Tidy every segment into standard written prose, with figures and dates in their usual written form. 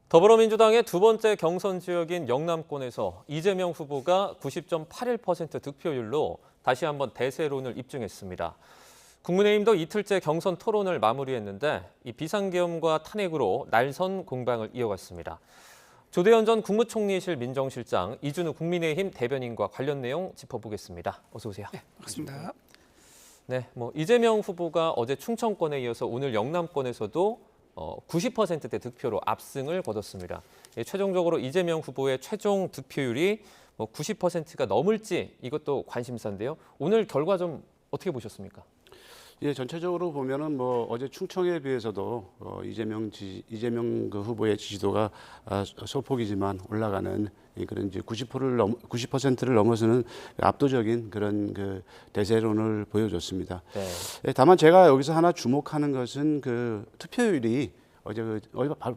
더불어민주당의 두 번째 경선 지역인 영남권에서 이재명 후보가 90.81% 득표율로 다시 한번 대세론을 입증했습니다. 국민의힘도 이틀째 경선 토론을 마무리했는데 이 비상계엄과 탄핵으로 날선 공방을 이어갔습니다. 조대현 전 국무총리실 민정실장, 이준우 국민의힘 대변인과 관련 내용 짚어보겠습니다. 어서 오세요. 네, 반갑습니다. 네, 이재명 후보가 어제 충청권에 이어서 오늘 영남권에서도 90%대 득표로 압승을 거뒀습니다. 최종적으로 이재명 후보의 최종 득표율이 90%가 넘을지 이것도 관심사인데요. 오늘 결과 좀 어떻게 보셨습니까? 예, 전체적으로 보면은 어제 충청에 비해서도 이재명 그 후보의 지지도가 소폭이지만 올라가는 그런 이제 90%를 넘어서는 압도적인 그런 그 대세론을 보여줬습니다. 네. 예, 다만 제가 여기서 하나 주목하는 것은 그 투표율이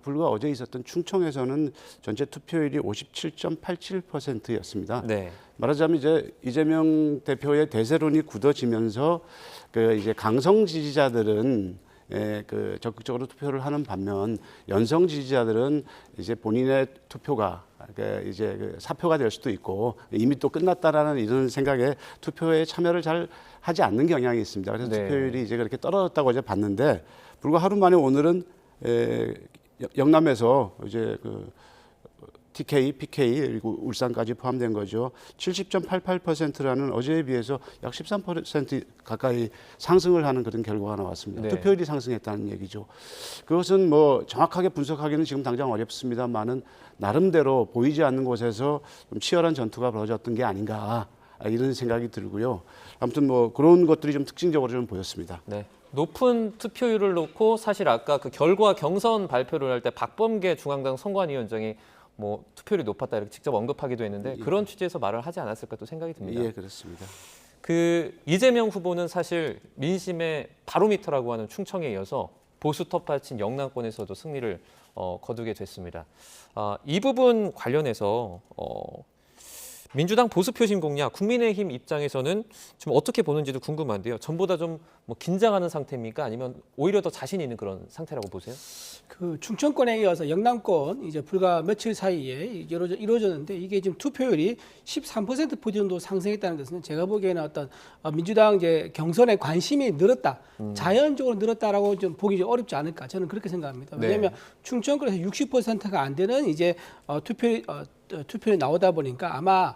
불과 어제 있었던 충청에서는 전체 투표율이 57.87%였습니다. 네. 말하자면 이제 이재명 대표의 대세론이 굳어지면서 그 이제 강성 지지자들은 그 적극적으로 투표를 하는 반면 연성 지지자들은 이제 본인의 투표가 이제 그 사표가 될 수도 있고 이미 또 끝났다라는 이런 생각에 투표에 참여를 잘 하지 않는 경향이 있습니다. 그래서 네. 투표율이 이제 그렇게 떨어졌다고 어제 봤는데 불과 하루 만에 오늘은 영남에서 이제 그 TK, PK 그리고 울산까지 포함된 거죠. 70.88%라는 어제에 비해서 약 13% 가까이 상승을 하는 그런 결과가 나왔습니다. 네. 투표율이 상승했다는 얘기죠. 그것은 정확하게 분석하기는 지금 당장 어렵습니다만은 나름대로 보이지 않는 곳에서 좀 치열한 전투가 벌어졌던 게 아닌가 이런 생각이 들고요. 아무튼 그런 것들이 좀 특징적으로 좀 보였습니다. 네. 높은 투표율을 놓고 사실 아까 그 결과 경선 발표를 할 때 박범계 중앙당 선관위원장이 투표율이 높았다 이렇게 직접 언급하기도 했는데 그런 취지에서 말을 하지 않았을까 또 생각이 듭니다. 예, 그렇습니다. 그 이재명 후보는 사실 민심의 바로미터라고 하는 충청에 이어서 보수 텃밭인 영남권에서도 승리를 거두게 됐습니다. 이 부분 관련해서 민주당 보수 표심 공략, 국민의힘 입장에서는 좀 어떻게 보는지도 궁금한데요. 전보다 좀 긴장하는 상태입니까? 아니면 오히려 더 자신 있는 그런 상태라고 보세요? 그 충청권에 이어서 영남권 이제 불과 며칠 사이에 이루어졌는데 이게 지금 투표율이 13% 정도 상승했다는 것은 제가 보기에는 어떤 민주당 이제 경선에 관심이 늘었다, 자연적으로 늘었다라고 좀 보기 좀 어렵지 않을까 저는 그렇게 생각합니다. 왜냐하면 충청권에서 60%가 안 되는 이제 투표에 나오다 보니까 아마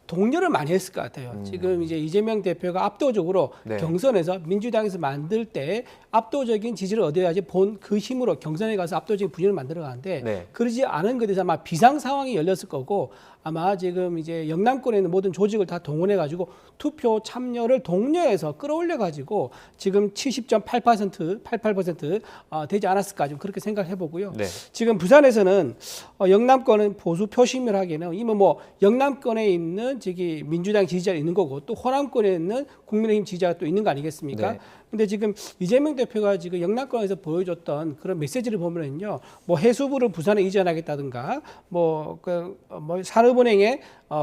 동료를 많이 했을 것 같아요. 지금 이제 이재명 대표가 압도적으로 네. 경선에서 민주당에서 만들 때 압도적인 지지를 얻어야지 본 그 힘으로 경선에 가서 압도적인 분위기를 만들어 가는데 네. 그러지 않은 것에 대해서 아마 비상 상황이 열렸을 거고 아마 지금 이제 영남권에 있는 모든 조직을 다 동원해 가지고 투표 참여를 독려해서 끌어올려 가지고 지금 70.88% 되지 않았을까 좀 그렇게 생각해 보고요. 네. 지금 부산에서는 영남권은 보수 표심을 하기에는 이미 영남권에 있는 저기 민주당 지지자가 있는 거고 또 호남권에 있는 국민의힘 지지자가 또 있는 거 아니겠습니까? 네. 근데 지금 이재명 대표가 지금 영남권에서 보여줬던 그런 메시지를 보면은요, 해수부를 부산에 이전하겠다든가, 산업은행에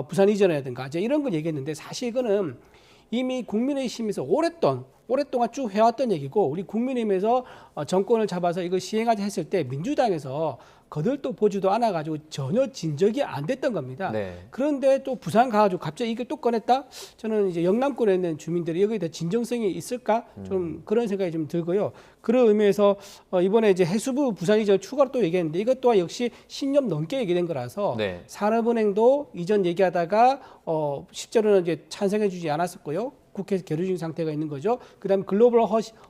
부산 이전해야든가, 이제 이런 걸 얘기했는데 사실 이거는 이미 국민의힘에서 오랫동안 쭉 해왔던 얘기고 우리 국민의힘에서 정권을 잡아서 이걸 시행하자 했을 때 민주당에서 거들떠 보지도 않아가지고 전혀 진적이 안 됐던 겁니다. 네. 그런데 또 부산 가가지고 갑자기 이걸 또 꺼냈다? 저는 이제 영남권에 있는 주민들이 여기에 대해 진정성이 있을까? 좀 그런 생각이 좀 들고요. 그런 의미에서 이번에 이제 해수부 부산 이전 추가로 또 얘기했는데 이것 또한 역시 10년 넘게 얘기된 거라서 네. 산업은행도 이전 얘기하다가 실제로는 이제 찬성해주지 않았었고요. 국회에서 계류 중인 상태가 있는 거죠. 그다음에 글로벌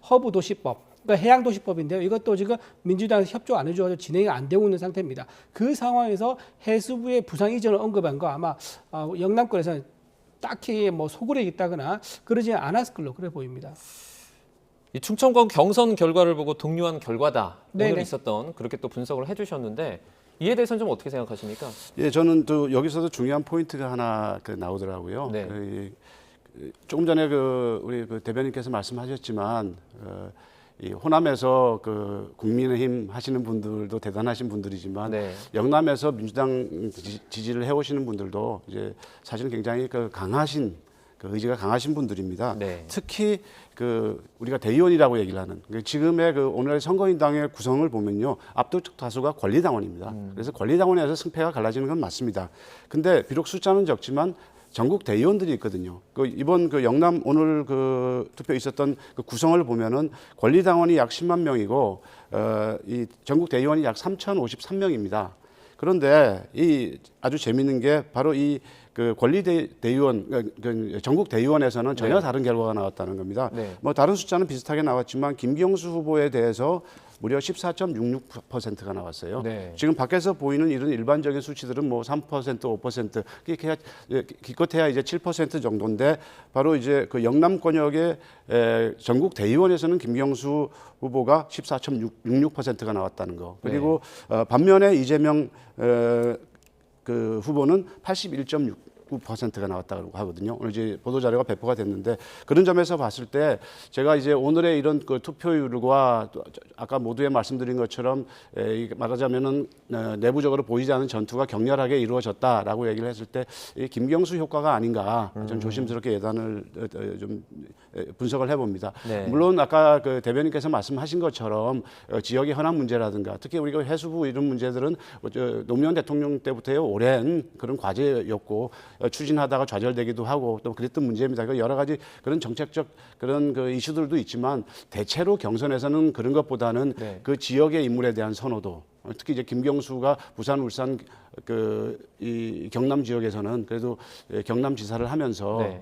허브 도시법. 그러니까 해양도시법인데요. 이것도 지금 민주당에서 협조 안 해줘서 진행이 안 되고 있는 상태입니다. 그 상황에서 해수부의 부산 이전을 언급한 거 아마 영남권에서는 딱히 소굴에 있다거나 그러지 않았을 걸로 그래 보입니다. 이 충청권 경선 결과를 보고 동요한 결과다. 네네. 오늘 있었던 그렇게 또 분석을 해주셨는데 이에 대해서는 좀 어떻게 생각하십니까? 예, 저는 또 여기서도 중요한 포인트가 하나 나오더라고요. 네. 조금 전에 우리 대변인께서 말씀하셨지만 이 호남에서 국민의힘 하시는 분들도 대단하신 분들이지만 네. 영남에서 민주당 지지를 해오시는 분들도 이제 사실은 굉장히 강하신 그 의지가 강하신 분들입니다. 네. 특히 그 우리가 대의원이라고 얘기를 하는 지금의 그 오늘의 선거인당의 구성을 보면요, 압도적 다수가 권리당원입니다. 그래서 권리당원에서 승패가 갈라지는 건 맞습니다. 근데 비록 숫자는 적지만 전국 대의원들이 있거든요. 그 이번 그 영남 오늘 그 투표 있었던 그 구성을 보면은 권리당원이 약 10만 명이고 이 전국 대의원이 약 3,053명입니다. 그런데 이 아주 재미있는 게 바로 이 그 권리대의원, 그 전국 대의원에서는 전혀 네. 다른 결과가 나왔다는 겁니다. 네. 뭐 다른 숫자는 비슷하게 나왔지만 김경수 후보에 대해서 무려 14.66%가 나왔어요. 네. 지금 밖에서 보이는 이런 일반적인 수치들은 뭐 3%, 5%, 그게 기껏해야 이제 7% 정도인데 바로 이제 그 영남권역의 전국 대의원에서는 김경수 후보가 14.66%가 나왔다는 거. 그리고 반면에 이재명 그 후보는 81.69%가 나왔다고 하거든요. 오늘 이제 보도 자료가 배포가 됐는데 그런 점에서 봤을 때 제가 이제 오늘의 이런 그 투표율과 또 아까 모두에 말씀드린 것처럼 말하자면은 내부적으로 보이지 않는 전투가 격렬하게 이루어졌다라고 얘기를 했을 때 이 김경수 효과가 아닌가 좀 조심스럽게 예단을 좀 분석을 해봅니다. 네. 물론 아까 그 대변인께서 말씀하신 것처럼 지역의 현안 문제라든가 특히 우리가 해수부 이런 문제들은 노무현 대통령 때부터의 오랜 그런 과제였고 추진하다가 좌절되기도 하고 또 그랬던 문제입니다. 그러니까 여러 가지 그런 정책적 그런 그 이슈들도 있지만 대체로 경선에서는 그런 것보다는 네. 그 지역의 인물에 대한 선호도 특히 이제 김경수가 부산, 울산 이 경남 지역에서는 그래도 경남지사를 하면서 네.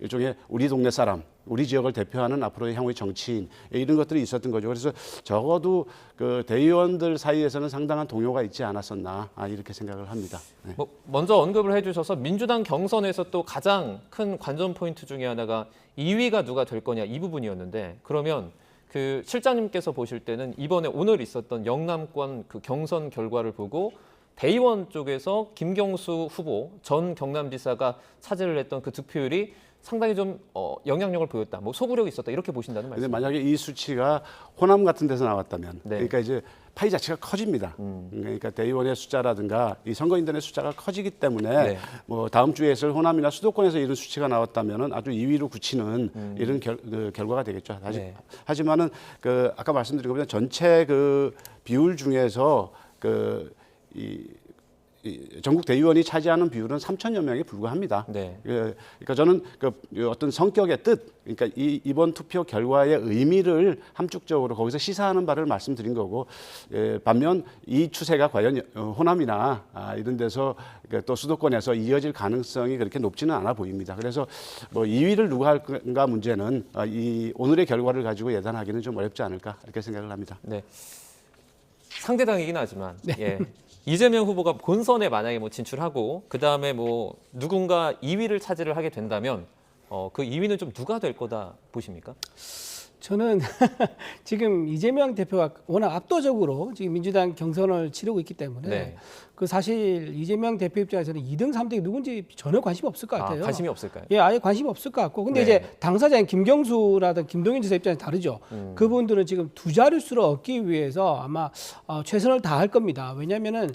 일종의 우리 동네 사람, 우리 지역을 대표하는 앞으로의 향후의 정치인 이런 것들이 있었던 거죠. 그래서 적어도 그 대의원들 사이에서는 상당한 동요가 있지 않았었나 이렇게 생각을 합니다. 네. 뭐 먼저 언급을 해주셔서 민주당 경선에서 또 가장 큰 관전 포인트 중에 하나가 2위가 누가 될 거냐 이 부분이었는데 그러면 그 실장님께서 보실 때는 이번에 오늘 있었던 영남권 그 경선 결과를 보고 대의원 쪽에서 김경수 후보 전 경남지사가 차지를 했던 그 득표율이 상당히 좀 영향력을 보였다, 뭐 소구력이 있었다 이렇게 보신다는 근데 말씀. 만약에 이 수치가 호남 같은 데서 나왔다면, 네. 그러니까 이제 파이 자체가 커집니다. 그러니까 대의원의 숫자라든가 이 선거인단의 숫자가 커지기 때문에 네. 뭐 다음 주에 있을 호남이나 수도권에서 이런 수치가 나왔다면은 아주 2위로 굳히는 이런 결과가 되겠죠. 네. 하지만은 그 아까 말씀드린 것보다 전체 그 비율 중에서 이 전국 대의원이 차지하는 비율은 3천여 명에 불과합니다. 네. 그러니까 저는 그 어떤 성격의 뜻, 그러니까 이번 투표 결과의 의미를 함축적으로 거기서 시사하는 바를 말씀드린 거고, 반면 이 추세가 과연 호남이나 이런 데서 또 수도권에서 이어질 가능성이 그렇게 높지는 않아 보입니다. 그래서 뭐 2위를 누가 할까 문제는 이 오늘의 결과를 가지고 예단하기는 좀 어렵지 않을까 이렇게 생각을 합니다. 네. 상대당이긴 하지만 예. 이재명 후보가 본선에 만약에 뭐 진출하고 그 다음에 뭐 누군가 2위를 차지를 하게 된다면 그 2위는 좀 누가 될 거다 보십니까? 저는 지금 이재명 대표가 워낙 압도적으로 지금 민주당 경선을 치르고 있기 때문에 네. 그 사실 이재명 대표 입장에서는 2등, 3등이 누군지 전혀 관심 없을 것 같아요. 관심이 없을까요? 예, 아예 관심 없을 것 같고. 근데 네. 이제 당사자인 김경수라든 김동연 지사 입장이 다르죠. 그분들은 지금 두 자릿수를 얻기 위해서 아마 최선을 다할 겁니다. 왜냐하면은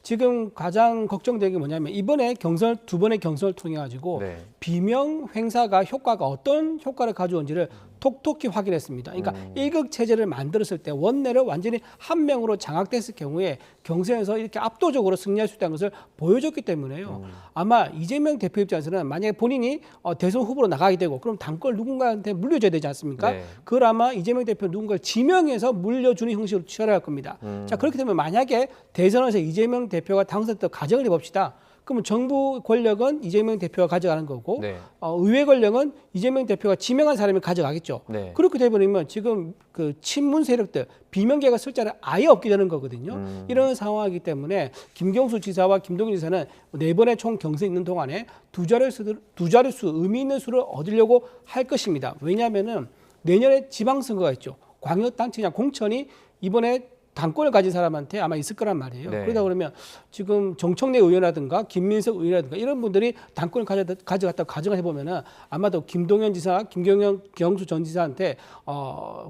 지금 가장 걱정되는 게 뭐냐면 이번에 경선 두 번의 경선을 통해 가지고 네. 비명 행사가 효과가 어떤 효과를 가져온지를 톡톡히 확인했습니다. 그러니까 일극 체제를 만들었을 때 원내를 완전히 한 명으로 장악됐을 경우에 경선에서 이렇게 압도적으로 승리할 수 있다는 것을 보여줬기 때문에요. 아마 이재명 대표 입장에서는 만약에 본인이 대선 후보로 나가게 되고 그럼 당권을 누군가한테 물려줘야 되지 않습니까? 네. 그걸 아마 이재명 대표 누군가를 지명해서 물려주는 형식으로 취하할 겁니다. 자, 그렇게 되면 만약에 대선에서 이재명 대표가 당선됐다고 가정을 해봅시다. 그러면 정부 권력은 이재명 대표가 가져가는 거고 네. 의회 권력은 이재명 대표가 지명한 사람이 가져가겠죠. 네. 그렇게 돼버리면 지금 그 친문 세력들 비명계가 쓸 자를 아예 없게 되는 거거든요. 이런 상황이기 때문에 김경수 지사와 김동연 지사는 네 번의 총 경선 있는 동안에 두 자릿수 의미 있는 수를 얻으려고 할 것입니다. 왜냐하면은 내년에 지방선거가 있죠. 광역단체장 공천이 이번에 당권을 가진 사람한테 아마 있을 거란 말이에요. 네. 그러다 그러면 지금 정청래 의원이라든가 김민석 의원이라든가 이런 분들이 당권을 가져갔다고 가정을 해보면은 아마도 김동연 지사, 김경수 전 지사한테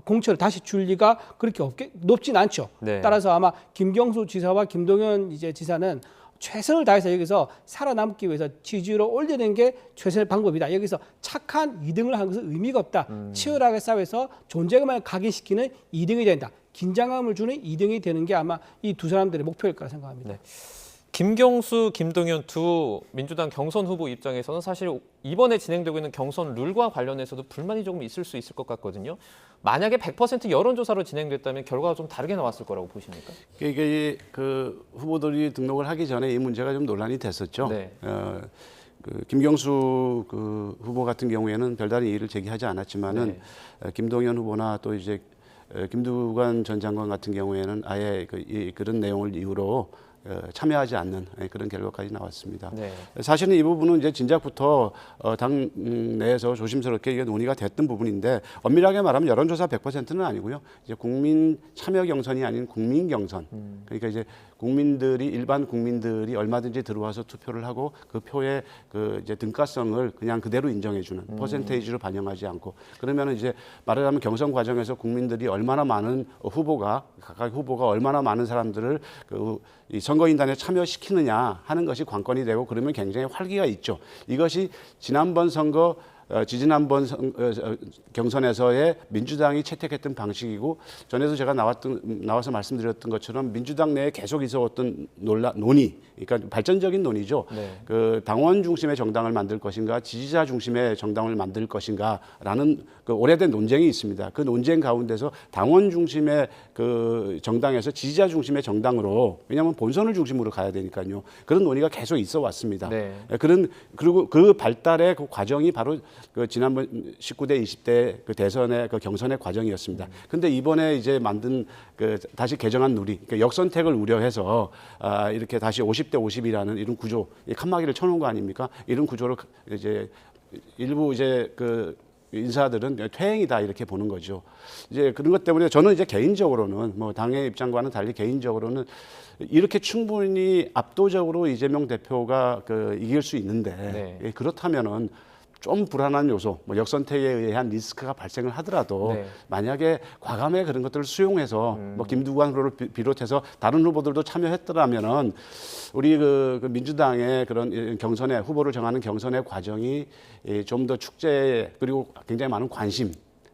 공천을 다시 줄 리가 그렇게 높진 않죠. 네. 따라서 아마 김경수 지사와 김동연 이제 지사는 최선을 다해서 여기서 살아남기 위해서 지지율을 올리는 게 최선의 방법이다. 여기서 착한 2등을 하는 것은 의미가 없다. 치열하게 싸워서 존재감을 각인시키는 2등이 된다. 긴장감을 주는 2등이 되는 게 아마 이 두 사람들의 목표일 거라 생각합니다. 네. 김경수, 김동연 두 민주당 경선 후보 입장에서는 사실 이번에 진행되고 있는 경선 룰과 관련해서도 불만이 조금 있을 수 있을 것 같거든요. 만약에 100% 여론조사로 진행됐다면 결과가 좀 다르게 나왔을 거라고 보십니까? 이게 그 후보들이 등록을 하기 전에 이 문제가 좀 논란이 됐었죠. 네. 그 김경수 그 후보 같은 경우에는 별다른 이의를 제기하지 않았지만은 김동연 후보나 또 이제 김두관 전 장관 같은 경우에는 아예 그런 내용을 이유로 참여하지 않는 그런 결과까지 나왔습니다. 네. 사실은 이 부분은 이제 진작부터 당 내에서 조심스럽게 이게 논의가 됐던 부분인데 엄밀하게 말하면 여론조사 100%는 아니고요. 이제 국민 참여 경선이 아닌 국민 경선. 그러니까 이제 일반 국민들이 얼마든지 들어와서 투표를 하고 그 표의 그 이제 등가성을 그냥 그대로 인정해주는 퍼센테이지로 반영하지 않고 그러면은 이제 말하자면 경선 과정에서 국민들이 얼마나 많은 각각 후보가 얼마나 많은 사람들을 이 선거인단에 참여시키느냐 하는 것이 관건이 되고 그러면 굉장히 활기가 있죠. 이것이 지난번 경선에서의 민주당이 채택했던 방식이고 전에도 제가 나와서 말씀드렸던 것처럼 민주당 내에 계속 있어왔던 논의, 그러니까 발전적인 논의죠. 네. 그 당원 중심의 정당을 만들 것인가, 지지자 중심의 정당을 만들 것인가라는 그 오래된 논쟁이 있습니다. 그 논쟁 가운데서 당원 중심의 그 정당에서 지지자 중심의 정당으로, 왜냐하면 본선을 중심으로 가야 되니까요. 그런 논의가 계속 있어 왔습니다. 네. 그리고 그 발달의 그 과정이 바로 그 지난번 19대, 20대 그 대선의 그 경선의 과정이었습니다. 근데 이번에 이제 만든 그 다시 개정한 룰이 그러니까 역선택을 우려해서 이렇게 다시 50대 50이라는 이런 구조, 이 칸막이를 쳐놓은 거 아닙니까? 이런 구조로 이제 일부 이제 그 인사들은 퇴행이다 이렇게 보는 거죠. 이제 그런 것 때문에 저는 이제 개인적으로는 뭐 당의 입장과는 달리 개인적으로는 이렇게 충분히 압도적으로 이재명 대표가 이길 수 있는데 그렇다면은 좀 불안한 요소, 뭐 역선택에 의한 리스크가 발생을 하더라도 만약에 과감하게 그런 것들을 수용해서 뭐 김두관 후보를 비롯해서 다른 후보들도 참여했더라면은 우리 그 민주당의 그런 경선의 후보를 정하는 경선의 과정이 좀 더 축제 그리고 굉장히 많은 관심.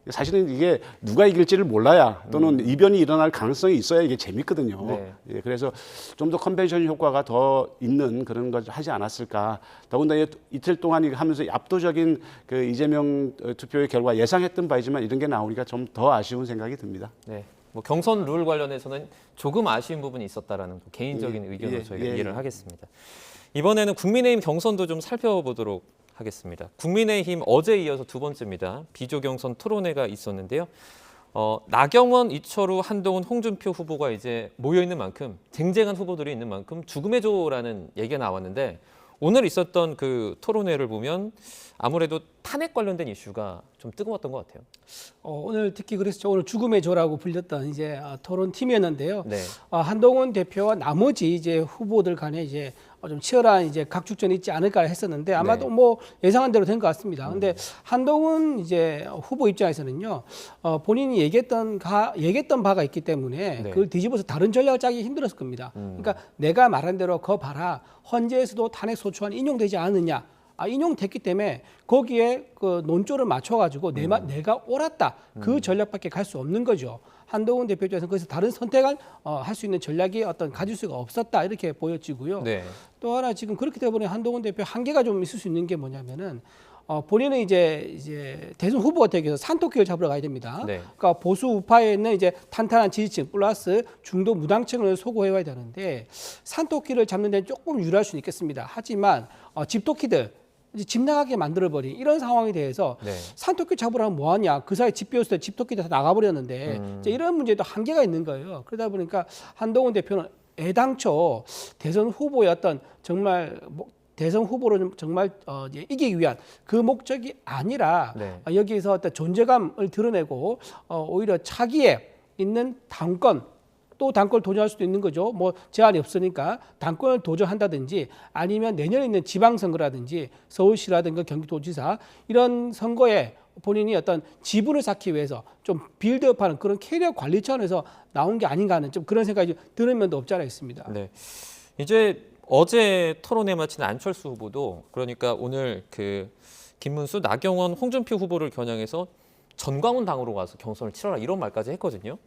사실은 이게 누가 이길지를 몰라야 또는 이변이 일어날 가능성이 있어야 이게 재밌거든요. 예, 그래서 좀 더 컨벤션 효과가 더 있는 그런 걸 하지 않았을까. 더군다나 이틀 동안 하면서 압도적인 그 이재명 투표의 결과 예상했던 바이지만 이런 게 나오니까 좀 더 아쉬운 생각이 듭니다. 네. 뭐 경선 룰 관련해서는 조금 아쉬운 부분이 있었다라는 개인적인 의견으로 저희가 이해를 하겠습니다. 이번에는 국민의힘 경선도 좀 살펴보도록 하겠습니다. 국민의힘 어제 이어서 두 번째입니다. 비조 경선 토론회가 있었는데요. 나경원, 이철우, 한동훈, 홍준표 후보가 이제 모여 있는 만큼 쟁쟁한 후보들이 있는 만큼 죽음의 조라는 얘기가 나왔는데 오늘 있었던 그 토론회를 보면 아무래도 탄핵 관련된 이슈가 좀 뜨거웠던 것 같아요. 오늘 특히 그랬죠. 오늘 죽음의 조라고 불렸던 이제 토론 팀이었는데요. 네. 한동훈 대표와 나머지 이제 후보들 간에 이제 좀 치열한 이제 각축전이 있지 않을까 했었는데 아마도 뭐 예상한 대로 된 것 같습니다. 근데 한동훈 이제 후보 입장에서는요, 본인이 얘기했던 바가 있기 때문에 그걸 뒤집어서 다른 전략을 짜기 힘들었을 겁니다. 그러니까 내가 말한 대로 거 봐라. 헌재에서도 탄핵 소추안 인용되지 않느냐. 인용됐기 때문에 거기에 그 논조를 맞춰가지고 내가 옳았다. 그 전략밖에 갈 수 없는 거죠. 한동훈 대표 입장에서는 거기서 다른 선택을 할 수 있는 전략이 가질 수가 없었다. 이렇게 보여지고요. 또 하나 지금 그렇게 되어보니 한동훈 대표 한계가 좀 있을 수 있는 게 뭐냐면은 본인은 이제 대선 후보가 되기 위해서 산토끼를 잡으러 가야 됩니다. 그러니까 보수 우파에 있는 이제 탄탄한 지지층 플러스 중도 무당층을 소구해와야 되는데 산토끼를 잡는 데는 조금 유리할 수는 있겠습니다. 하지만 집토끼들 집 나가게 만들어버린 이런 상황에 대해서 산토끼 잡으러 하면 뭐하냐. 그 사이 집 비웠을 때 집토끼들 다 나가버렸는데 이제 이런 문제도 한계가 있는 거예요. 그러다 보니까 한동훈 대표는 애당초 대선 후보의 어떤 정말 대선 후보를 정말 이기기 위한 그 목적이 아니라 여기에서 어떤 존재감을 드러내고 오히려 차기에 있는 당권 또 당권을 도전할 수도 있는 거죠. 뭐 제한이 없으니까 당권을 도전한다든지 아니면 내년에 있는 지방선거라든지 서울시라든가 경기도지사 이런 선거에 본인이 어떤 지분을 쌓기 위해서 좀 빌드업하는 그런 캐리어 관리 차원에서 나온 게 아닌가 하는 좀 그런 생각이 드는 면도 없지 않아 있습니다. 네. 이제 어제 토론에 마친 안철수 후보도 그러니까 오늘 그 김문수, 나경원, 홍준표 후보를 겨냥해서 전광훈 당으로 가서 경선을 치러라 이런 말까지 했거든요.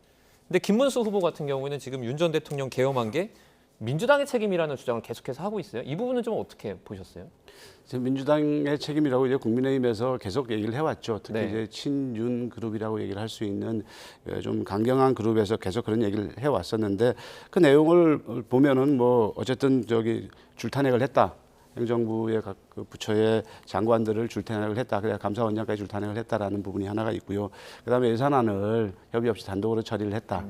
근데 김문수 후보 같은 경우에는 지금 윤 전 대통령 계엄한 게 민주당의 책임이라는 주장을 계속해서 하고 있어요. 이 부분은 좀 어떻게 보셨어요? 민주당의 책임이라고 이제 국민의힘에서 계속 얘기를 해왔죠. 특히 네. 이제 친윤 그룹이라고 얘기를 할 수 있는 좀 강경한 그룹에서 계속 그런 얘기를 해왔었는데 그 내용을 보면은 뭐 어쨌든 저기 줄탄핵을 했다. 행정부의 각 그 부처의 장관들을 줄탄핵을 했다. 그래야 감사원장까지 줄탄핵을 했다라는 부분이 하나가 있고요. 그다음에 예산안을 협의 없이 단독으로 처리를 했다.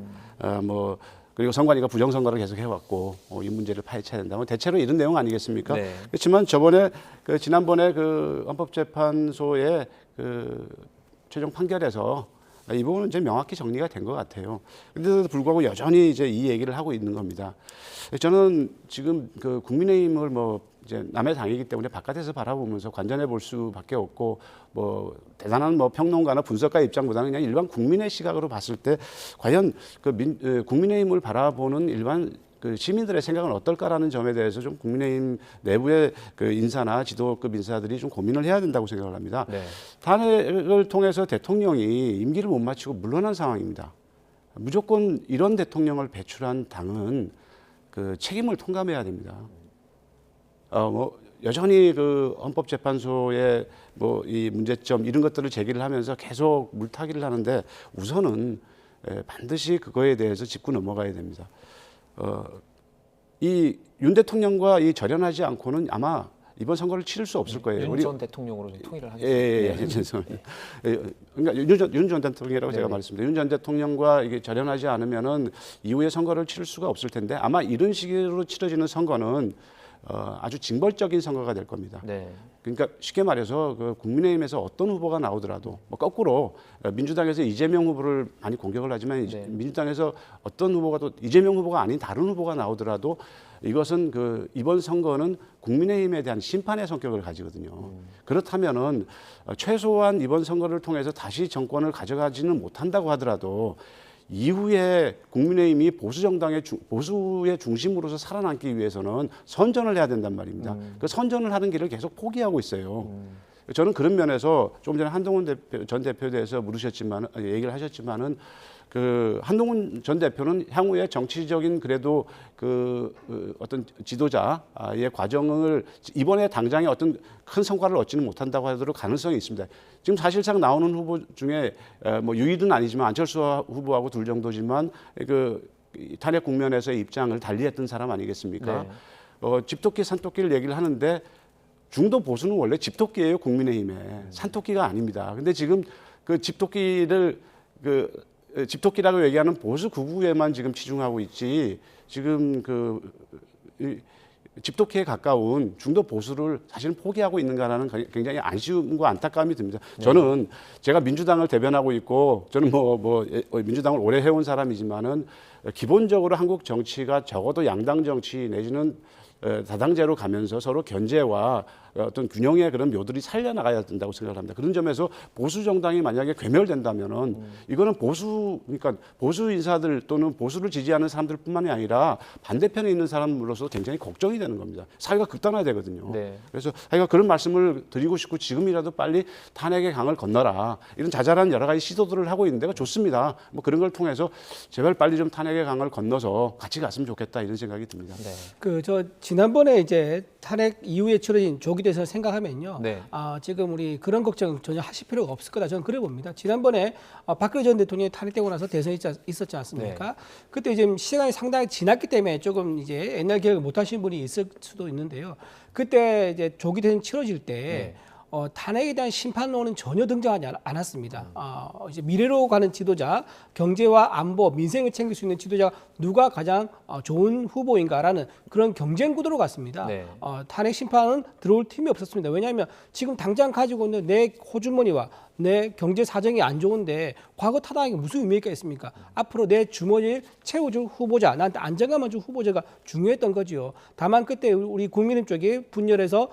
그리고 선관위가 부정선거를 계속 해왔고 이 문제를 파헤쳐야 된다. 대체로 이런 내용 아니겠습니까? 네. 그렇지만 지난번에 그 헌법재판소의 그 최종 판결에서 이 부분은 이제 명확히 정리가 된 것 같아요. 그런데도 불구하고 여전히 이제 이 얘기를 하고 있는 겁니다. 저는 지금 그 국민의힘을 뭐 이제 남의 당이기 때문에 바깥에서 바라보면서 관전해 볼 수밖에 없고 뭐 대단한 뭐 평론가나 분석가 입장보다는 그냥 일반 국민의 시각으로 봤을 때 과연 국민의힘을 바라보는 일반 그 시민들의 생각은 어떨까라는 점에 대해서 좀 국민의힘 내부의 그 인사나 지도급 인사들이 좀 고민을 해야 된다고 생각을 합니다. 네. 탄핵을 통해서 대통령이 임기를 못 마치고 물러난 상황입니다. 무조건 이런 대통령을 배출한 당은 그 책임을 통감해야 됩니다. 여전히 그 헌법재판소의 뭐 이 문제점 이런 것들을 제기를 하면서 계속 물타기를 하는데 우선은 반드시 그거에 대해서 짚고 넘어가야 됩니다. 이 윤 대통령과 이 절연하지 않고는 아마 이번 선거를 치를 수 없을 거예요. 윤 전 대통령으로 좀 통일을 하겠습니다. 예, 죄송합니다. 그러니까 윤 전 대통령이라고 제가 말했습니다. 윤 전 대통령과 이게 절연하지 않으면은 이후에 선거를 치를 수가 없을 텐데 아마 이런 식으로 치러지는 선거는 아주 징벌적인 선거가 될 겁니다. 네. 그러니까 쉽게 말해서 그 국민의힘에서 어떤 후보가 나오더라도 뭐 거꾸로 민주당에서 이재명 후보를 많이 공격을 하지만 네. 민주당에서 어떤 후보가 또 이재명 후보가 아닌 다른 후보가 나오더라도 이것은 그 이번 선거는 국민의힘에 대한 심판의 성격을 가지거든요. 그렇다면은 최소한 이번 선거를 통해서 다시 정권을 가져가지는 못한다고 하더라도 이후에 국민의힘이 보수의 중심으로서 살아남기 위해서는 선전을 해야 된단 말입니다. 그 선전을 하는 길을 계속 포기하고 있어요. 저는 그런 면에서 조금 전에 한동훈 전 대표에 대해서 얘기를 하셨지만은 그 한동훈 전 대표는 향후에 정치적인 그래도 그 어떤 지도자의 과정을 이번에 당장에 어떤 큰 성과를 얻지는 못한다고 하더라도 가능성이 있습니다. 지금 사실상 나오는 후보 중에 뭐 유일은 아니지만 안철수 후보하고 둘 정도지만 그 탄핵 국면에서의 입장을 달리했던 사람 아니겠습니까? 네. 집토끼 산토끼를 얘기를 하는데 중도 보수는 원래 집토끼예요, 국민의힘에. 산토끼가 아닙니다. 근데 지금 그 집토끼라고 얘기하는 보수 극우에만 지금 치중하고 있지 지금 집토끼에 가까운 중도 보수를 사실은 포기하고 있는가라는 굉장히 아쉬움과 안타까움이 듭니다. 저는 제가 민주당을 대변하고 있고 저는 민주당을 오래 해온 사람이지만은 기본적으로 한국 정치가 적어도 양당 정치 내지는 다당제로 가면서 서로 견제와 어떤 균형의 그런 묘들이 살려나가야 된다고 생각을 합니다. 그런 점에서 보수 정당이 만약에 괴멸된다면은 이거는 그러니까 보수 인사들 또는 보수를 지지하는 사람들뿐만이 아니라 반대편에 있는 사람으로서 굉장히 걱정이 되는 겁니다. 사회가 극단화되거든요. 네. 그래서 하여간 그런 말씀을 드리고 싶고 지금이라도 빨리 탄핵의 강을 건너라. 이런 자잘한 여러 가지 시도들을 하고 있는데가 좋습니다. 뭐 그런 걸 통해서 제발 빨리 좀 탄핵의 강을 건너서 같이 갔으면 좋겠다 이런 생각이 듭니다. 네. 지난번에 이제 탄핵 이후에 치러진 조기 대선을 생각하면요. 네. 지금 우리 그런 걱정 전혀 하실 필요가 없을 거다. 저는 그래 봅니다. 지난번에 박근혜 전 대통령이 탄핵되고 나서 대선이 있었지 않습니까? 네. 그때 이제 시간이 상당히 지났기 때문에 조금 이제 옛날 기억을 못 하시는 분이 있을 수도 있는데요. 그때 이제 조기 대선 치러질 때 탄핵에 대한 심판론은 전혀 등장하지 않았습니다. 이제 미래로 가는 지도자, 경제와 안보, 민생을 챙길 수 있는 지도자가 누가 가장 좋은 후보인가라는 그런 경쟁 구도로 갔습니다. 네. 탄핵 심판은 들어올 틈이 없었습니다. 왜냐하면 지금 당장 가지고 있는 내 호주머니와 내 경제 사정이 안 좋은데 과거 타당하게 무슨 의미가 있습니까? 앞으로 내 주머니를 채워줄 후보자, 나한테 안정감을 줄 후보자가 중요했던 거지요. 다만 그때 우리 국민의힘 쪽이 분열해서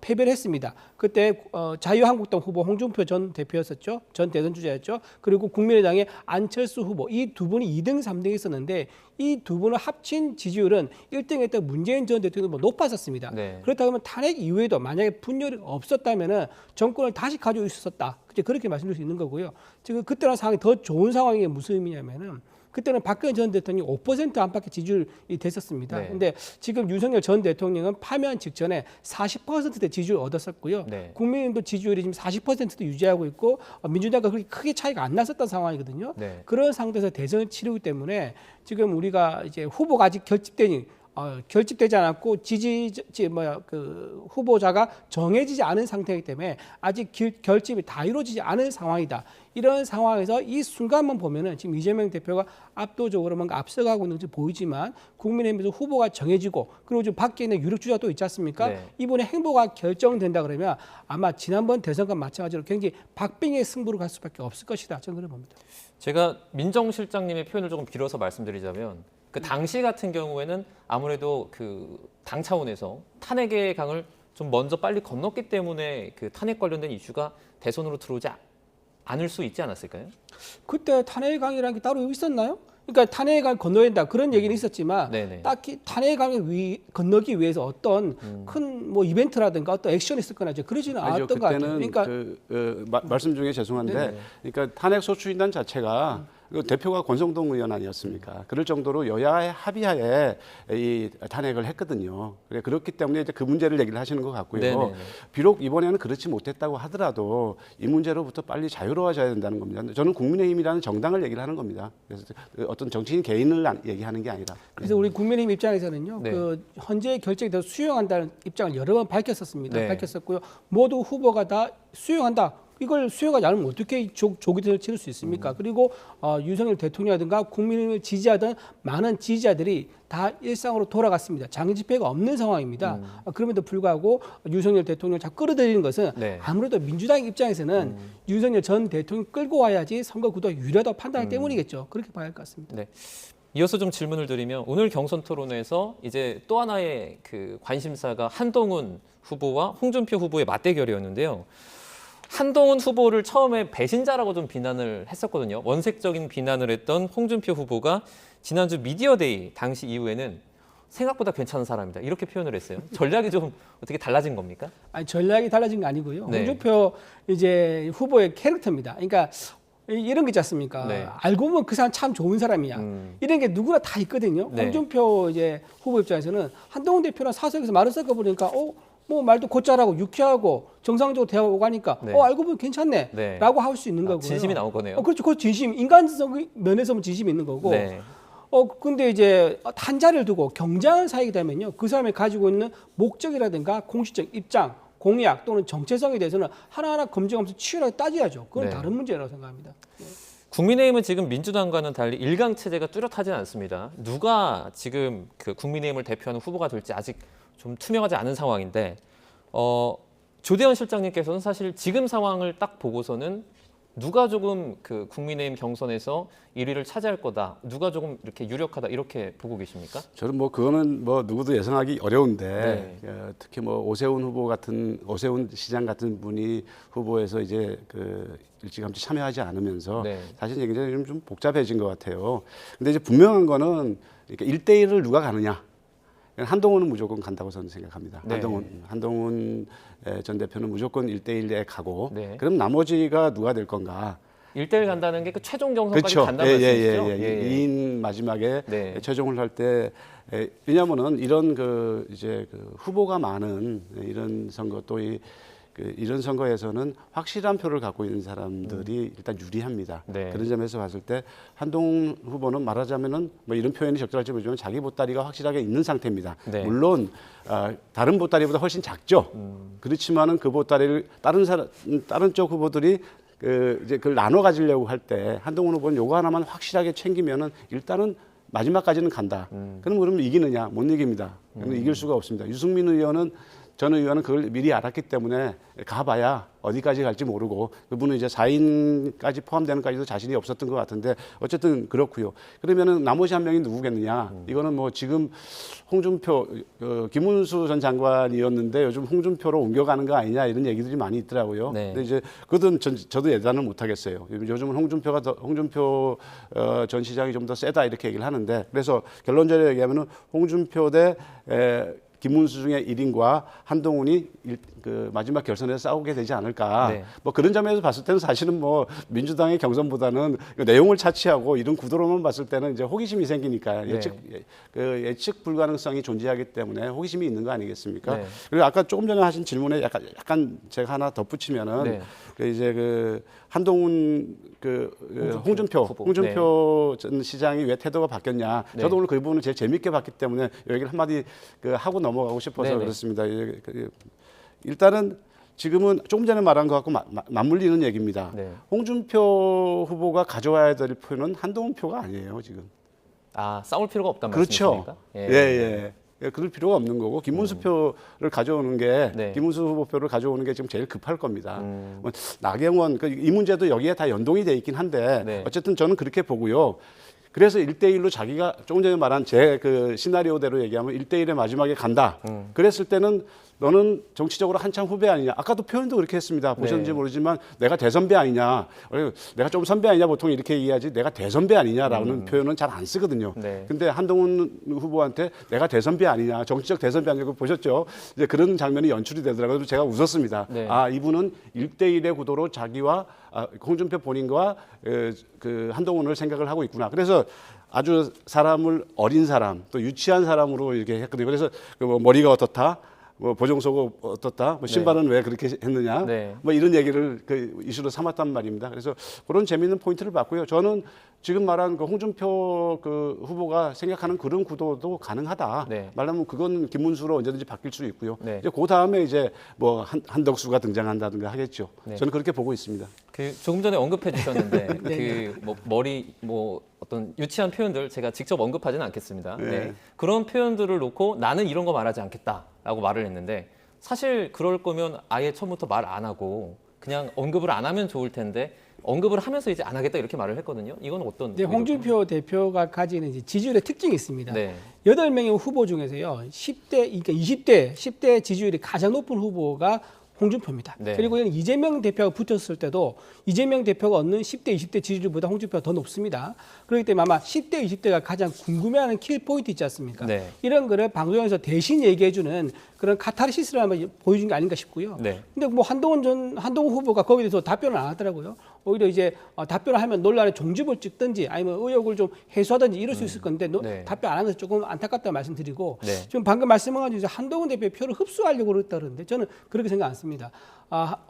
패배를 했습니다. 그때 자유한국당 후보 홍준표 전 대표였었죠. 전 대선 주자였죠. 그리고 국민의당의 안철수 후보 이 두 분이 2등, 3등 했었는데 이 두 분을 합친 지지율은 1등 했던 문재인 전 대통령보다 높았었습니다. 네. 그렇다 그러면 탄핵 이후에도 만약에 분열이 없었다면은 정권을 다시 가지고 있었다. 그렇게 말씀드릴 수 있는 거고요. 지금 그때랑 상황이 더 좋은 상황이 무슨 의미냐면은 그때는 박근혜 전 대통령이 5% 안팎의 지지율이 됐었습니다. 네. 근데 지금 윤석열 전 대통령은 파면 직전에 40%대 지지율을 얻었었고요. 네. 국민의힘도 지지율이 지금 40%도 유지하고 있고 민주당과 그렇게 크게 차이가 안 났었던 상황이거든요. 네. 그런 상태에서 대선을 치르기 때문에 지금 우리가 이제 후보가 아직 결집되지 않았고 후보자가 정해지지 않은 상태이기 때문에 아직 결집이 다 이루어지지 않은 상황이다. 이런 상황에서 이 순간만 보면은 지금 이재명 대표가 압도적으로 뭔가 앞서가고 있는 것이 보이지만 국민의힘에서 후보가 정해지고 그리고 지금 밖에 있는 유력 주자가 또 있지 않습니까? 네. 이번에 행보가 결정된다 그러면 아마 지난번 대선과 마찬가지로 굉장히 박빙의 승부로 갈 수밖에 없을 것이다. 저는 그렇게 봅니다. 제가 민정실장님의 표현을 조금 빌어서 말씀드리자면 그 당시 같은 경우에는 아무래도 그 당 차원에서 탄핵의 강을 좀 먼저 빨리 건넜기 때문에 그 탄핵 관련된 이슈가 대선으로 들어오지 않을 수 있지 않았을까요? 그때 탄핵 강이라는 게 따로 있었나요? 그러니까 탄핵 강을 건너야 된다 그런 얘기는 있었지만 네네. 딱히 탄핵 강을 건너기 위해서 어떤 큰 뭐 이벤트라든가 어떤 액션이 있을 거나 그러지는 아니죠. 않았던 것 같아요. 그때는 그러니까 말씀 중에 죄송한데, 네네. 그러니까 탄핵 소추인단 자체가 그 대표가 권성동 의원 아니었습니까? 그럴 정도로 여야의 합의하에 이 탄핵을 했거든요. 그렇기 때문에 이제 그 문제를 얘기를 하시는 것 같고요. 네네네. 비록 이번에는 그렇지 못했다고 하더라도 이 문제로부터 빨리 자유로워져야 된다는 겁니다. 저는 국민의힘이라는 정당을 얘기를 하는 겁니다. 그래서 어떤 정치인 개인을 얘기하는 게 아니라. 그래서 우리 국민의힘 입장에서는요, 네. 그 현재 결정에 대해서 수용한다는 입장을 여러 번 밝혔었습니다. 네. 밝혔었고요. 모두 후보가 다 수용한다. 이걸 수용하지 않으면 어떻게 조기 대선을 치를 수 있습니까? 그리고 윤석열 대통령이라든가 국민을 지지하던 많은 지지자들이 다 일상으로 돌아갔습니다. 장외 집회가 없는 상황입니다. 그럼에도 불구하고 윤석열 대통령을 자꾸 끌어들이는 것은 네. 아무래도 민주당 입장에서는 윤석열 전 대통령 끌고 와야지 선거 구도가 유리하다고 판단하기 때문이겠죠. 그렇게 봐야 할 것 같습니다. 네. 이어서 좀 질문을 드리면 오늘 경선 토론에서 이제 또 하나의 그 관심사가 한동훈 후보와 홍준표 후보의 맞대결이었는데요. 한동훈 후보를 처음에 배신자라고 좀 비난을 했었거든요. 원색적인 비난을 했던 홍준표 후보가 지난주 미디어데이 당시 이후에는 생각보다 괜찮은 사람이다. 이렇게 표현을 했어요. 전략이 좀 어떻게 달라진 겁니까? 아니, 전략이 달라진 거 아니고요. 네. 홍준표 이제 후보의 캐릭터입니다. 그러니까 이런 게 있지 않습니까? 네. 알고 보면 그 사람 참 좋은 사람이야. 이런 게 누구나 다 있거든요. 네. 홍준표 이제 후보 입장에서는 한동훈 대표랑 사석에서 말을 섞어보니까 뭐 말도 곧잘하고 유쾌하고 정상적으로 대화가 오가니까 네. 알고 보면 괜찮네 네. 라고 할 수 있는 거고요. 진심이 나온 거네요. 그렇죠. 그 진심, 인간적 면에서는 진심이 있는 거고. 네. 근데 이제 한자를 두고 경쟁을 사이게 되면요. 그 사람이 가지고 있는 목적이라든가 공식적 입장, 공약 또는 정체성에 대해서는 하나하나 검증하면서 치열하게 따져야죠. 그건 네. 다른 문제라고 생각합니다. 국민의힘은 지금 민주당과는 달리 일강 체제가 뚜렷하지 않습니다. 누가 지금 그 국민의힘을 대표하는 후보가 될지 아직 좀 투명하지 않은 상황인데 조대현 실장님께서는 사실 지금 상황을 딱 보고서는 누가 조금 그 국민의힘 경선에서 1위를 차지할 거다, 누가 조금 이렇게 유력하다 이렇게 보고 계십니까? 저는 뭐 그거는 뭐 누구도 예상하기 어려운데 네. 특히 뭐 오세훈 시장 같은 분이 후보에서 이제 그 일찌감치 참여하지 않으면서 네. 사실 굉장히 좀 복잡해진 것 같아요. 근데 이제 분명한 거는 그러니까 1대1을 누가 가느냐. 한동훈은 무조건 간다고 저는 생각합니다. 네. 한동훈 전 대표는 무조건 1대1에 가고 네. 그럼 나머지가 누가 될 건가? 1대1 간다는 게 그 최종 경선까지 그렇죠. 간다는 말씀이시죠? 예. 2인 마지막에 네. 최종을 할 때 왜냐하면은 이런 그 이제 그 후보가 많은 이런 선거 또 이런 선거에서는 확실한 표를 갖고 있는 사람들이 일단 유리합니다. 네. 그런 점에서 봤을 때 한동훈 후보는 말하자면은 뭐 이런 표현이 적절할지 모르지만 자기 보따리가 확실하게 있는 상태입니다. 네. 물론 다른 보따리보다 훨씬 작죠. 그렇지만은 그 보따리를 다른 쪽 후보들이 이제 그걸 나눠 가지려고 할 때 한동훈 후보는 요거 하나만 확실하게 챙기면은 일단은 마지막까지는 간다. 그러면 이기느냐? 못 이깁니다. 이길 수가 없습니다. 유승민 의원은 전 의원은 그걸 미리 알았기 때문에 가봐야 어디까지 갈지 모르고 그분은 이제 4인까지 포함되는까지도 자신이 없었던 것 같은데 어쨌든 그렇고요. 그러면은 나머지 한 명이 누구겠느냐? 이거는 뭐 지금 홍준표 김문수 전 장관이었는데 요즘 홍준표로 옮겨가는 거 아니냐 이런 얘기들이 많이 있더라고요. 네. 근데 이제 그것은 저도 예단을 못 하겠어요. 요즘은 홍준표 전 시장이 좀 더 세다 이렇게 얘기를 하는데 그래서 결론적으로 얘기하면은 홍준표 대 김문수 중에 1인과 한동훈이 그 마지막 결선에서 싸우게 되지 않을까. 네. 뭐 그런 점에서 봤을 때는 사실은 뭐 민주당의 경선보다는 그 내용을 차치하고 이런 구도로만 봤을 때는 이제 호기심이 생기니까 네. 예측 불가능성이 존재하기 때문에 호기심이 있는 거 아니겠습니까? 네. 그리고 아까 조금 전에 하신 질문에 약간 제가 하나 덧붙이면은 네. 그 한동훈 홍준표 전 시장이 왜 태도가 바뀌었냐. 네. 저도 오늘 그 부분을 제일 재밌게 봤기 때문에 여기를 한마디 하고 넘어가고 싶어서 네네. 그렇습니다. 일단은 지금은 조금 전에 말한 것하고 맞물리는 얘기입니다. 네. 홍준표 후보가 가져와야 될 표는 한동훈 표가 아니에요, 지금. 아, 싸울 필요가 없단 그렇죠. 말씀이십니까? 예, 그럴 필요가 없는 거고 김문수 표를 가져오는 게 네. 김문수 후보 표를 가져오는 게 지금 제일 급할 겁니다. 뭐 나경원 이 문제도 여기에 다 연동이 돼 있긴 한데 네. 어쨌든 저는 그렇게 보고요. 그래서 1대1로 자기가 조금 전에 말한 제 그 시나리오대로 얘기하면 1대1의 마지막에 간다. 그랬을 때는 너는 정치적으로 한참 후배 아니냐. 아까도 표현도 그렇게 했습니다. 보셨는지 네. 모르지만 내가 대선배 아니냐. 내가 좀 선배 아니냐 보통 이렇게 얘기하지 내가 대선배 아니냐라는 표현은 잘 안 쓰거든요. 네. 근데 한동훈 후보한테 내가 대선배 아니냐. 정치적 대선배 아니냐고 보셨죠. 이제 그런 장면이 연출이 되더라고요. 제가 웃었습니다. 네. 아, 이분은 1대1의 구도로 자기와 홍준표 본인과 그 한동훈을 생각을 하고 있구나. 그래서 아주 사람을 어린 사람 또 유치한 사람으로 이렇게 했거든요. 그래서 뭐 머리가 어떻다, 뭐 보정소가 어떻다, 뭐 신발은 왜 그렇게 했느냐, 네. 뭐 이런 얘기를 그 이슈로 삼았단 말입니다. 그래서 그런 재미있는 포인트를 봤고요. 저는 지금 말한 그 홍준표 그 후보가 생각하는 그런 구도도 가능하다. 네. 말하면 그건 김문수로 언제든지 바뀔 수 있고요. 네. 이제 그 다음에 이제 뭐 한덕수가 등장한다든가 하겠죠. 네. 저는 그렇게 보고 있습니다. 그 조금 전에 언급해 주셨는데 네. 그 뭐 머리 뭐 어떤 유치한 표현들 제가 직접 언급하지는 않겠습니다. 네. 네. 그런 표현들을 놓고 나는 이런 거 말하지 않겠다라고 말을 했는데 사실 그럴 거면 아예 처음부터 말 안 하고 그냥 언급을 안 하면 좋을 텐데 언급을 하면서 이제 안 하겠다 이렇게 말을 했거든요. 이건 어떤? 네, 홍준표 대표가 가지는 이제 지지율의 특징이 있습니다. 네. 8명의 후보 중에서요. 10대 지지율이 가장 높은 후보가 홍준표입니다. 네. 그리고 이재명 대표가 붙었을 때도 이재명 대표가 얻는 10대, 20대 지지율보다 홍준표가 더 높습니다. 그렇기 때문에 아마 10대, 20대가 가장 궁금해하는 킬 포인트 있지 않습니까? 네. 이런 거를 방송에서 대신 얘기해주는 그런 카타르시스를 한번 보여준 게 아닌가 싶고요. 네. 근데 뭐 한동훈 후보가 거기에 대해서 답변을 안 하더라고요. 오히려 이제 답변을 하면 논란의 종집을 찍든지 아니면 의혹을 좀 해소하든지 이럴 수 있을 건데 네. 답변 안 하면서 조금 안타깝다고 말씀드리고 네. 지금 방금 말씀한 것처럼 한동훈 대표의 표를 흡수하려고 그랬다 그러는데 저는 그렇게 생각 안 씁니다.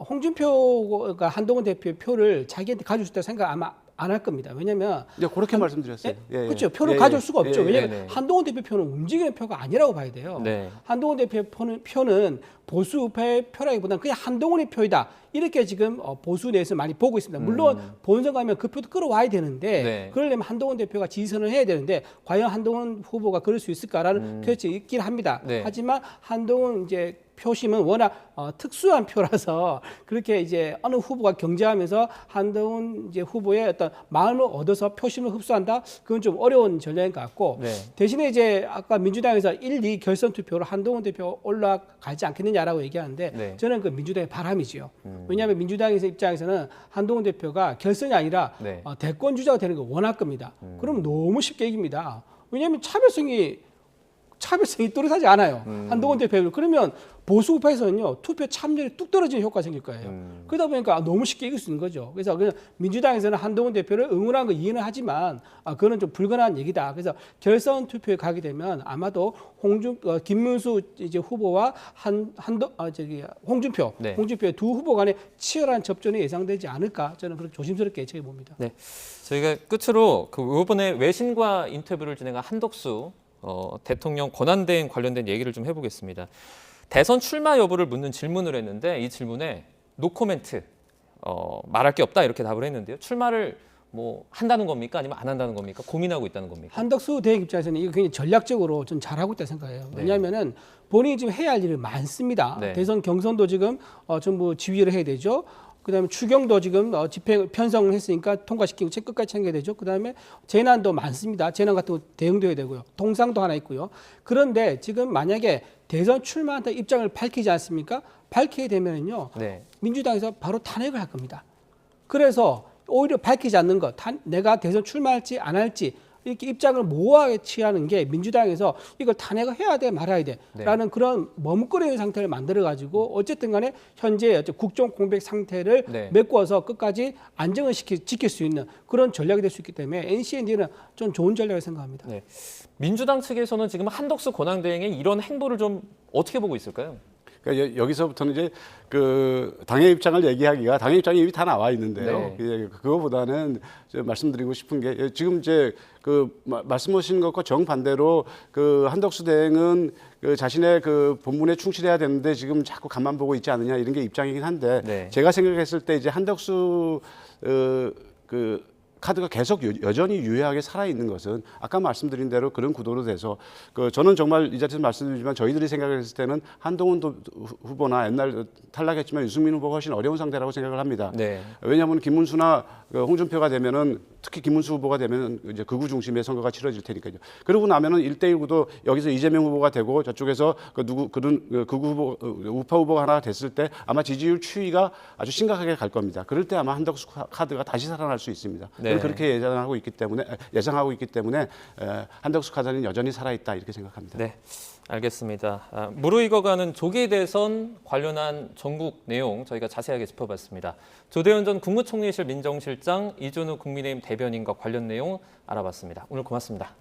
홍준표가 한동훈 대표의 표를 자기한테 가질 수 있다고 생각 아마 안 할 겁니다. 왜냐하면 예, 그렇게 말씀드렸어요. 그렇죠. 표를 가져올 수가 없죠. 왜냐하면 네, 네. 한동훈 대표 표는 움직이는 표가 아니라고 봐야 돼요. 네. 한동훈 대표 표는 보수 우파의 표라기보다는 그냥 한동훈의 표이다. 이렇게 지금 보수 내에서 많이 보고 있습니다. 물론 본선 가면 그 표도 끌어와야 되는데 네. 그러려면 한동훈 대표가 지지선을 해야 되는데 과연 한동훈 후보가 그럴 수 있을까라는 표현이 있긴 합니다. 네. 하지만 한동훈 이제 표심은 워낙 특수한 표라서 그렇게 이제 어느 후보가 경쟁하면서 한동훈 이제 후보의 어떤 마음을 얻어서 표심을 흡수한다. 그건 좀 어려운 전략인 것 같고 네. 대신에 이제 아까 민주당에서 1, 2 결선 투표로 한동훈 대표가 올라가지 않겠느냐라고 얘기하는데 네. 저는 그 민주당의 바람이지요. 왜냐하면 민주당에서 입장에서는 한동훈 대표가 결선이 아니라 네. 대권 주자가 되는 거 원할 겁니다. 그럼 너무 쉽게 이깁니다. 왜냐하면 차별성이 뚜렷하지 않아요. 한동훈 대표를. 그러면 보수 우파에서는요 투표 참여율이 뚝 떨어지는 효과가 생길 거예요. 그러다 보니까 너무 쉽게 이길 수 있는 거죠. 그래서 그냥 민주당에서는 한동훈 대표를 응원한 거 이해는 하지만 그거는 좀 불가능한 얘기다. 그래서 결선 투표에 가게 되면 아마도 김문수 이제 후보와 홍준표, 네. 홍준표의 두 후보 간의 치열한 접전이 예상되지 않을까 저는 그렇게 조심스럽게 예측해 봅니다. 네. 저희가 끝으로 그 이번에 외신과 인터뷰를 진행한 한덕수 대통령 권한대행 관련된 얘기를 좀 해보겠습니다. 대선 출마 여부를 묻는 질문을 했는데 이 질문에 노코멘트 말할 게 없다 이렇게 답을 했는데요. 출마를 뭐 한다는 겁니까? 아니면 안 한다는 겁니까? 고민하고 있다는 겁니까? 한덕수 대행 입장에서는 이거 굉장히 전략적으로 좀 잘하고 있다 생각해요. 네. 왜냐하면은 본인이 지금 해야 할 일이 많습니다. 네. 대선 경선도 지금 전부 지휘를 해야 되죠. 그다음에 추경도 지금 집행 편성을 했으니까 통과시키고 끝까지 챙겨야 되죠. 그다음에 재난도 많습니다. 재난 같은 거 대응도 해야 되고요. 동상도 하나 있고요. 그런데 지금 만약에 대선 출마한다 입장을 밝히지 않습니까? 밝히게 되면은요. 네. 민주당에서 바로 탄핵을 할 겁니다. 그래서 오히려 밝히지 않는 것, 내가 대선 출마할지 안 할지 이렇게 입장을 모호하게 취하는 게 민주당에서 이걸 탄핵을 해야 돼 말아야 돼라는 네. 그런 머뭇거리는 상태를 만들어 가지고 어쨌든 간에 현재 국정 공백 상태를 네. 메꿔서 끝까지 안정을 지킬 수 있는 그런 전략이 될 수 있기 때문에 NCND는 좀 좋은 전략을 생각합니다. 네. 민주당 측에서는 지금 한덕수 권한대행의 이런 행보를 좀 어떻게 보고 있을까요? 그러니까 여기서부터는 이제 그 당의 입장을 얘기하기가 당의 입장이 이미 다 나와 있는데요. 네. 그거보다는 말씀드리고 싶은 게 지금 이제 그 말씀하신 것과 정반대로 그 한덕수 대행은 그 자신의 그 본분에 충실해야 되는데 지금 자꾸 간만 보고 있지 않느냐 이런 게 입장이긴 한데 네. 제가 생각했을 때 이제 한덕수 그 카드가 계속 여전히 유효하게 살아 있는 것은 아까 말씀드린 대로 그런 구도로 돼서 그 저는 정말 이 자리에서 말씀드리지만 저희들이 생각했을 때는 한동훈 후보나 옛날 탈락했지만 유승민 후보가 훨씬 어려운 상대라고 생각을 합니다. 네. 왜냐하면 김문수나 홍준표가 되면은 특히 김문수 후보가 되면 이제 극우 중심의 선거가 치러질 테니까요. 그러고 나면은 1대1 구도 여기서 이재명 후보가 되고 저쪽에서 그런 극우 후보 우파 후보가 하나 됐을 때 아마 지지율 추이가 아주 심각하게 갈 겁니다. 그럴 때 아마 한덕수 카드가 다시 살아날 수 있습니다. 네. 그렇게 예상하고 있기 때문에 한덕수 카드는 여전히 살아있다 이렇게 생각합니다. 네, 알겠습니다. 무르익어가는 조기 대선 관련한 전국 내용 저희가 자세하게 짚어봤습니다. 조대현 전 국무총리실 민정실장, 이준우 국민의힘 대변인과 관련 내용 알아봤습니다. 오늘 고맙습니다.